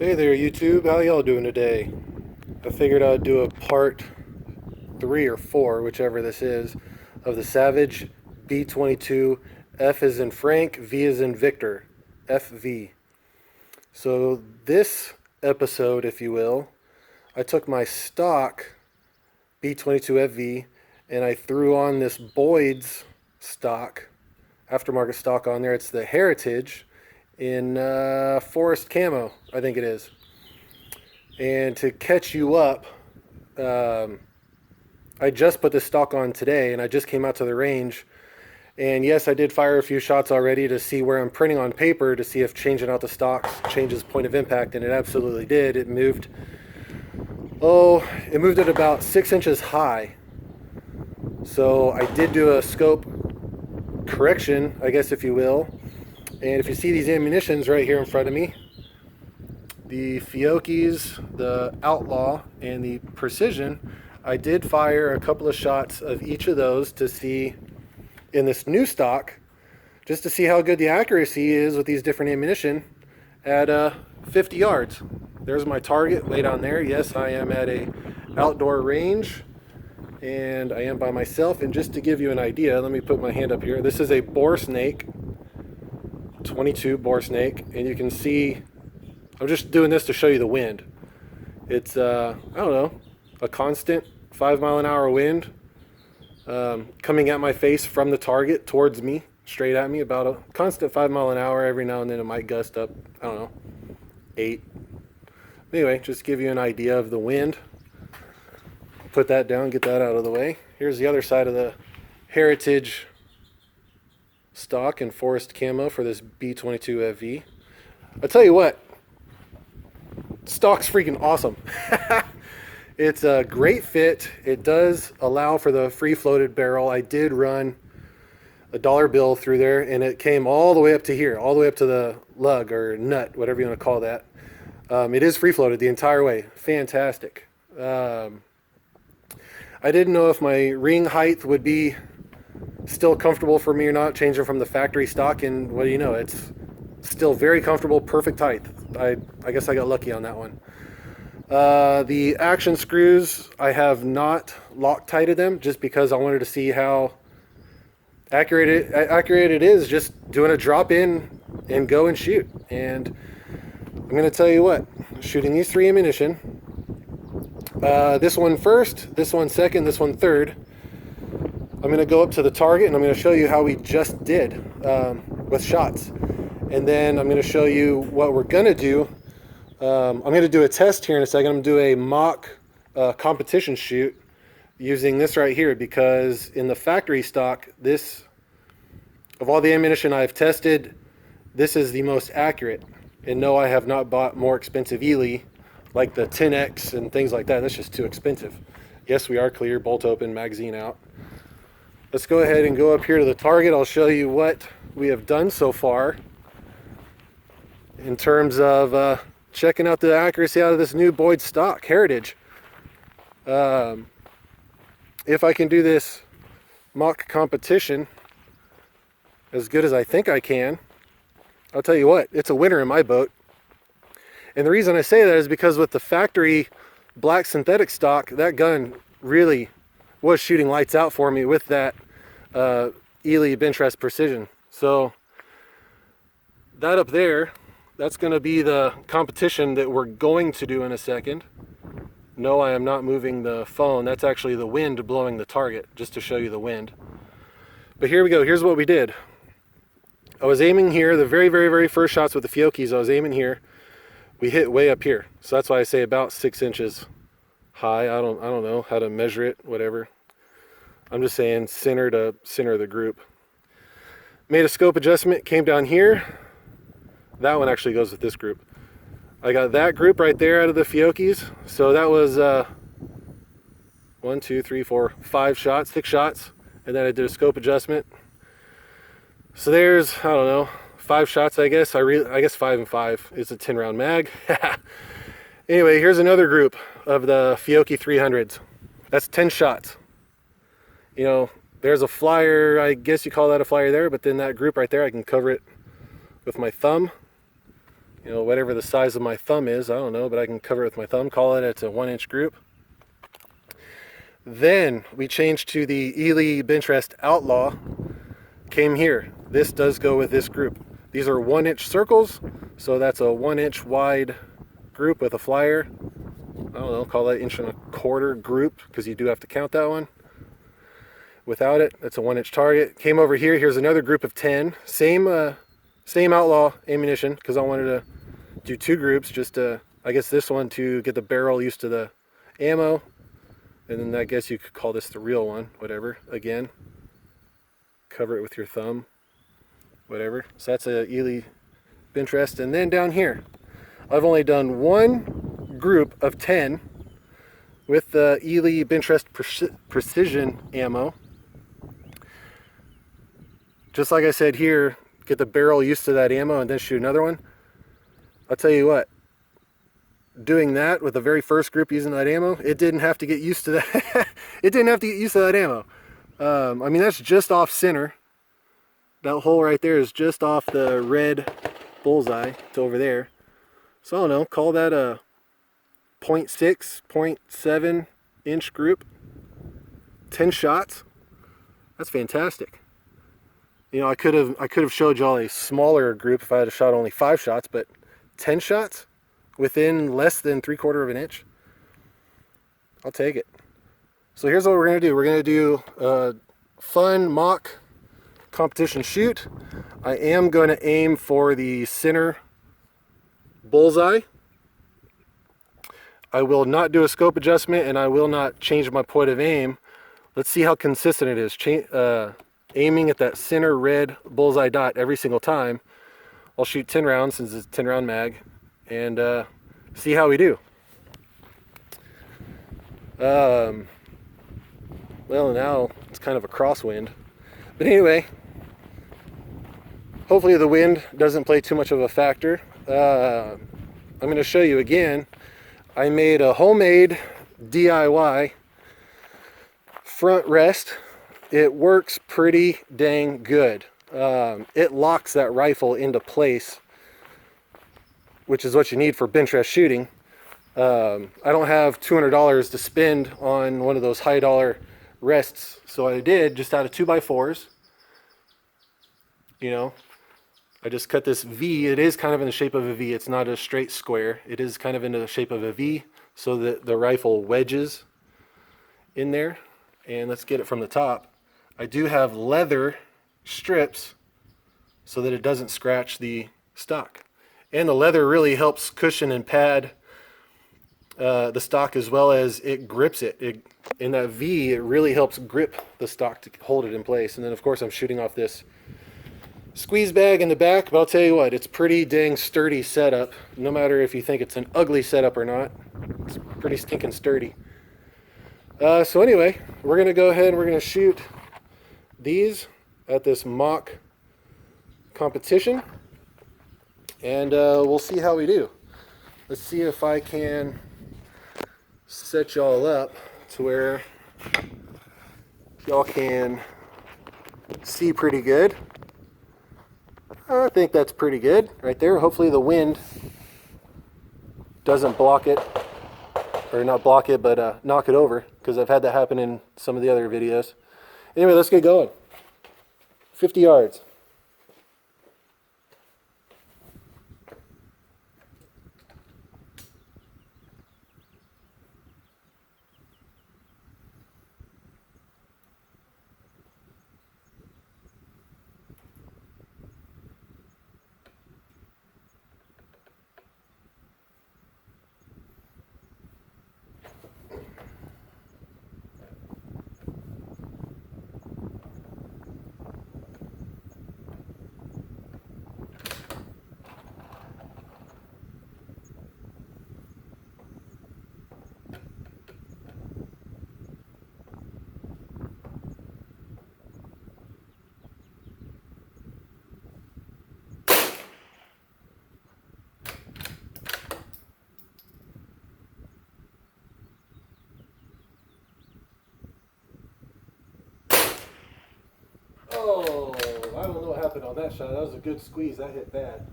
Hey there, YouTube. How y'all doing today? I figured I'd do a part 3 or 4, whichever this is, of the Savage B22 F is in Frank, V is in Victor, FV. So this episode, if you will, I took my stock B22 FV and I threw on this Boyd's stock, aftermarket stock on there. It's the Heritage in forest camo, I think it is. And to catch you up, I just put this stock on today, and I just came out to the range. And yes, I did fire a few shots already to see where I'm printing on paper to see if changing out the stocks changes point of impact, and it absolutely did. It moved it about 6 inches high. So I did do a scope correction, I guess, if you will. And if you see these ammunitions right here in front of me, the Fiocchi's, the Outlaw, and the Precision, I did fire a couple of shots of each of those to see in this new stock, just to see how good the accuracy is with these different ammunition at 50 yards. There's my target way down there. Yes, I am at a outdoor range and I am by myself. And just to give you an idea, let me put my hand up here. This is a boar snake, 22 boar snake, and you can see I'm just doing this to show you the wind. It's I don't know, a constant 5-mile-an-hour wind coming at my face from the target towards me, straight at me, about a constant 5 mile an hour. Every now and then it might gust up, I don't know, 8. Anyway, just give you an idea of the wind. Put that down, get that out of the way. Here's the other side of the Heritage stock in forest camo for this B22 FV. I'll tell you what, stock's freaking awesome. It's a great fit. It does allow for the free floated barrel. I did run a dollar bill through there and it came all the way up to here, all the way up to the lug or nut, whatever you want to call that. It is free floated the entire way. Fantastic. I didn't know if my ring height would be still comfortable for me or not, changing from the factory stock, and what do you know, it's still very comfortable, perfect height. I guess I got lucky on that one. The action screws, I have not Loctited them just because I wanted to see how accurate it is, just doing a drop in and go and shoot. And I'm going to tell you what, shooting these 3 ammunition, this one first, this one second, this one third, I'm going to go up to the target and I'm going to show you how we just did with shots. And then I'm going to show you what we're going to do. I'm going to do a test here in a second. I'm going to do a mock competition shoot using this right here, because in the factory stock, this, of all the ammunition I've tested, this is the most accurate. And no, I have not bought more expensive Ely like the 10X and things like that. That's just too expensive. Yes, we are clear, bolt open, magazine out. Let's go ahead and go up here to the target. I'll show you what we have done so far in terms of checking out the accuracy out of this new Boyd stock, Heritage. If I can do this mock competition as good as I think I can, I'll tell you what, it's a winner in my boat. And the reason I say that is because with the factory black synthetic stock, that gun really was shooting lights out for me with that Ely bench rest precision. So that up there, that's going to be the competition that we're going to do in a second. No, I am not moving the phone. That's actually the wind blowing the target, just to show you the wind. But here we go. Here's what we did. I was aiming here, the very, very, very first shots with the Fiocchi's, I was aiming here. We hit way up here. So that's why I say about 6 inches high. I don't know how to measure it, whatever. I'm just saying center to center of the group. Made a scope adjustment, came down here. That one actually goes with this group. I got that group right there out of the Fiocchi's. So that was 1, 2, 3, 4, 5 shots, 6 shots. And then I did a scope adjustment. So there's, I don't know, 5 shots, I guess. I guess 5 and 5 is a 10-round mag. Anyway, here's another group of the Fiocchi 300s. That's 10 shots. You know, there's a flyer, I guess you call that a flyer there, but then that group right there, I can cover it with my thumb. you know, whatever the size of my thumb is, I don't know, but I can cover it with my thumb, call it it's a 1-inch group. Then we changed to the Ely Bench Rest Outlaw, came here. This does go with this group. These are 1-inch circles, so that's a 1-inch wide group with a flyer. I don't know, call that 1.25-inch group, because you do have to count that one. Without it, that's a 1-inch target. Came over here, here's another group of 10. Same Outlaw ammunition, because I wanted to do 2 groups, just to, I guess this one to get the barrel used to the ammo, and then I guess you could call this the real one, whatever. Again, cover it with your thumb, whatever. So that's a Ely Bench Rest. And then down here, I've only done 1 group of 10 with the Ely Bench Rest Precision ammo. Just like I said here, get the barrel used to that ammo and then shoot another one. I'll tell you what, doing that with the very first group using that ammo, it didn't have to get used to that. It didn't have to get used to that ammo. I mean, that's just off center. That hole right there is just off the red bullseye. It's over there. So I don't know, call that a 0.6, 0.7 inch group. 10 shots. That's fantastic. You know, I could have showed y'all a smaller group if I had shot only 5 shots, but 10 shots within less than 3/4 of an inch. I'll take it. So here's what we're gonna do. We're gonna do a fun mock competition shoot. I am gonna aim for the center bullseye. I will not do a scope adjustment, and I will not change my point of aim. Let's see how consistent it is. Aiming at that center red bullseye dot every single time. I'll shoot 10 rounds since it's a 10-round mag, and see how we do. Well, now it's kind of a crosswind. But anyway, hopefully the wind doesn't play too much of a factor. I'm going to show you again. I made a homemade DIY front rest. It works pretty dang good. It locks that rifle into place, which is what you need for bench rest shooting. I don't have $200 to spend on one of those high dollar rests, so I did just out of 2x4s. You know, I just cut this V. It is kind of in the shape of a V. It's not a straight square. It is kind of in the shape of a V, so that the rifle wedges in there. And let's get it from the top. I do have leather strips so that it doesn't scratch the stock. And the leather really helps cushion and pad the stock, as well as it grips it. In that V, it really helps grip the stock to hold it in place. And then of course I'm shooting off this squeeze bag in the back, but I'll tell you what, it's pretty dang sturdy setup. No matter if you think it's an ugly setup or not, it's pretty stinking sturdy. So anyway, we're gonna go ahead and we're gonna shoot these at this mock competition, and we'll see how we do. Let's see if I can set y'all up to where y'all can see pretty good. I think that's pretty good right there. Hopefully the wind doesn't block it, or not block it, but knock it over, because I've had that happen in some of the other videos. Anyway, let's get going. 50 yards. Oh, I don't know what happened on that shot. That was a good squeeze. That hit bad.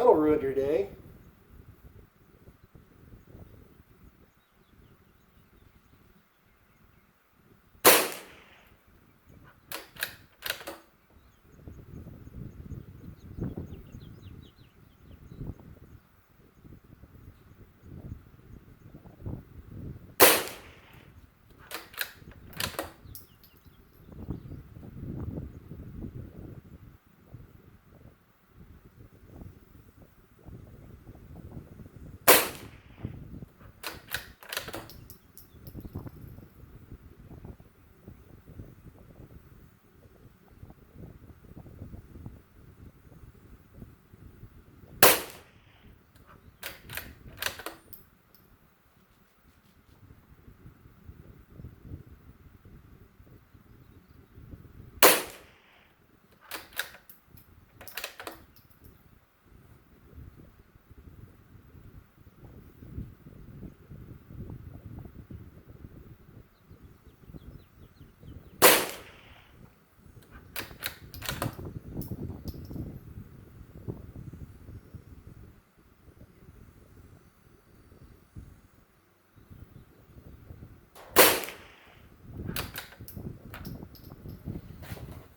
That'll ruin your day.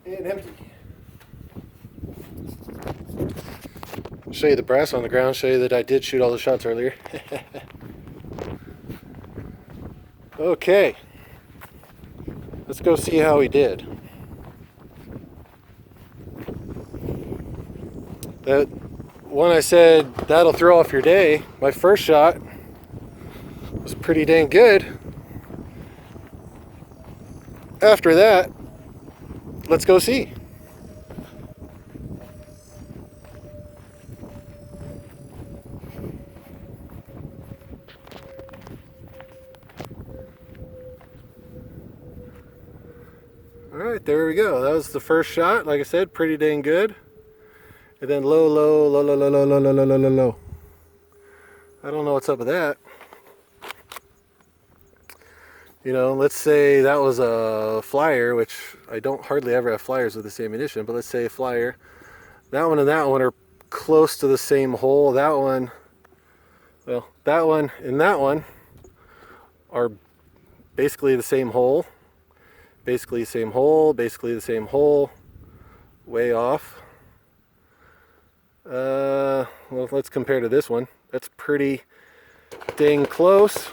And empty. Show you the brass on the ground, show you that I did shoot all the shots earlier. Okay, let's go see how he did. That one I said, that'll throw off your day, my first shot was pretty dang good. After that, let's go see. Alright, there we go. That was the first shot. Like I said, pretty dang good. And then low, low, low, low, low, low, low, low, low, low, low, low. I don't know what's up with that. You know, let's say that was a flyer, which I don't hardly ever have flyers with the same ammunition, but let's say a flyer. That one and that one are close to the same hole. That one, well, that one and that one are basically the same hole. Basically the same hole, basically the same hole. Way off. Well, let's compare to this one. That's pretty dang close.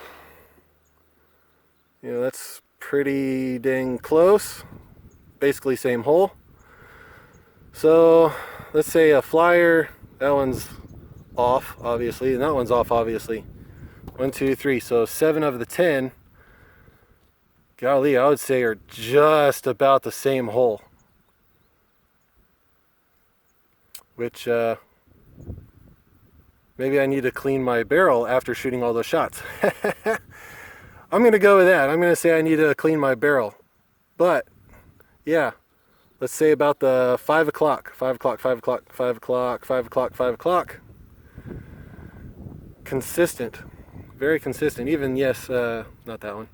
You know, that's pretty dang close. Basically same hole. So let's say a flyer, that one's off obviously, and that one's off obviously. 1, 2, 3, so 7 of the 10, golly, I would say are just about the same hole. Which maybe I need to clean my barrel after shooting all those shots. I'm going to go with that. I'm going to say I need to clean my barrel. But, yeah, let's say about the 5 o'clock, 5 o'clock, 5 o'clock, 5 o'clock, 5 o'clock, 5 o'clock. Consistent. Very consistent. Even, yes, not that one.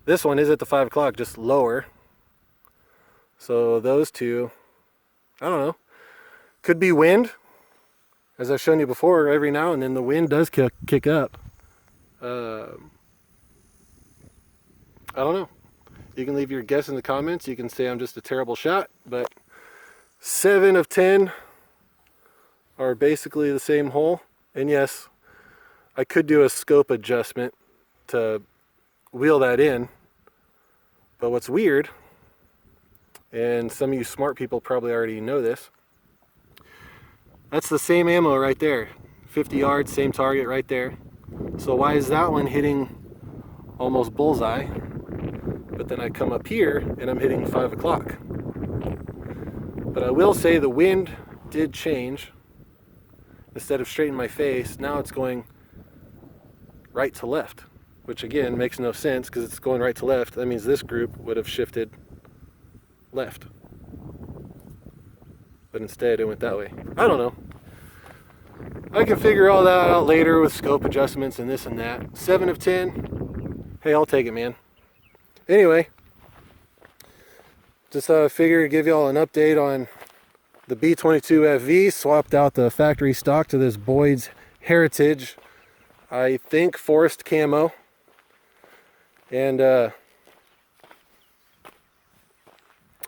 This one is at the 5 o'clock, just lower. So those two, I don't know. Could be wind. As I've shown you before, every now and then the wind does kick up. I don't know. You can leave your guess in the comments. You can say I'm just a terrible shot, but 7 of 10 are basically the same hole. And yes, I could do a scope adjustment to wheel that in. But what's weird, and some of you smart people probably already know this, that's the same ammo right there. 50 yards, same target right there. So why is that one hitting almost bullseye? But then I come up here and I'm hitting 5 o'clock. But I will say the wind did change. Instead of straight in my face, now it's going right to left, which again makes no sense because it's going right to left. That means this group would have shifted left. But instead it went that way. I don't know. I can figure all that out later with scope adjustments and this and that. 7 of 10. Hey, I'll take it, man. Anyway, just figured to give y'all an update on the B22 FV, swapped out the factory stock to this Boyd's Heritage, I think forest camo. And I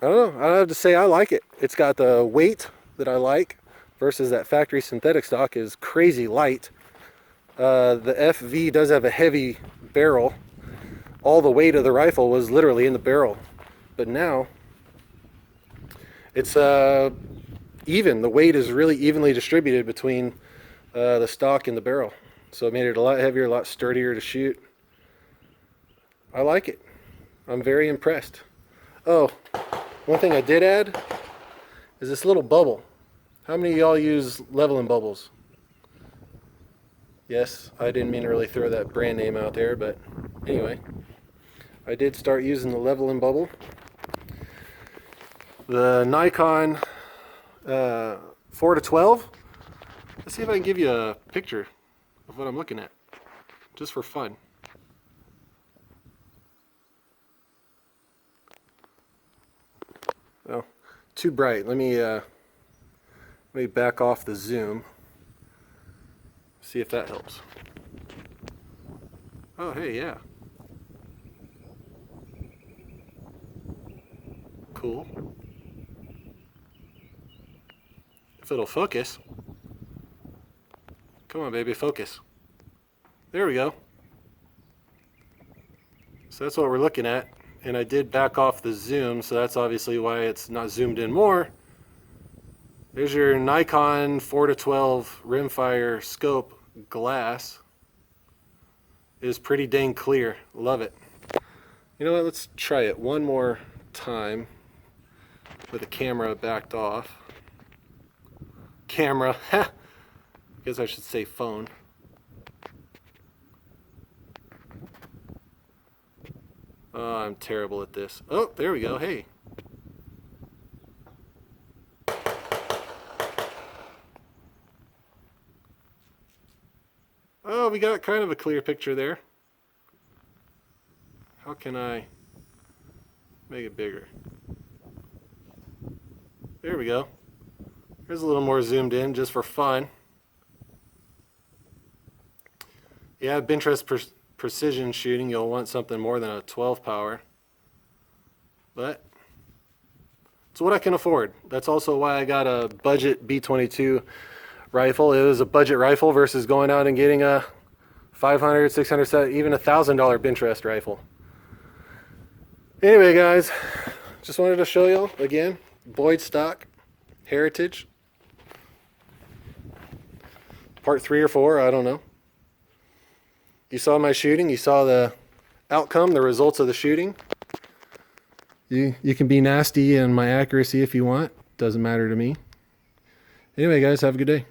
don't know, I have to say I like it. It's got the weight that I like versus that factory synthetic stock is crazy light. The FV does have a heavy barrel. All the weight of the rifle was literally in the barrel. But now it's even. The weight is really evenly distributed between the stock and the barrel. So it made it a lot heavier, a lot sturdier to shoot. I like it. I'm very impressed. Oh, one thing I did add is this little bubble. How many of y'all use leveling bubbles? Yes, I didn't mean to really throw that brand name out there, but anyway, I did start using the leveling bubble. The Nikon 4 to 12. Let's see if I can give you a picture of what I'm looking at, just for fun. Oh, too bright. Let me back off the zoom. See if that helps. Oh, hey, yeah. Cool. If it'll focus. Come on, baby, focus. There we go. So that's what we're looking at. And I did back off the zoom, so that's obviously why it's not zoomed in more. There's your Nikon 4 to 12 rimfire scope glass. It is pretty dang clear. Love it. You know what? Let's try it one more time with the camera backed off. Camera. I guess I should say phone. Oh, I'm terrible at this. Oh, there we go. Hey. Oh, we got kind of a clear picture there. How can I make it bigger? There we go. Here's a little more zoomed in just for fun. Yeah, Pinterest precision shooting, you'll want something more than a 12 power. But it's what I can afford. That's also why I got a budget B22 rifle. It was a budget rifle versus going out and getting a $500, $600, even $1,000 Pinterest rifle. Anyway, guys, just wanted to show y'all again, Boyd stock, Heritage. Part 3 or 4, I don't know. You saw my shooting, you saw the outcome, the results of the shooting. You can be nasty in my accuracy if you want, doesn't matter to me. Anyway, guys, have a good day.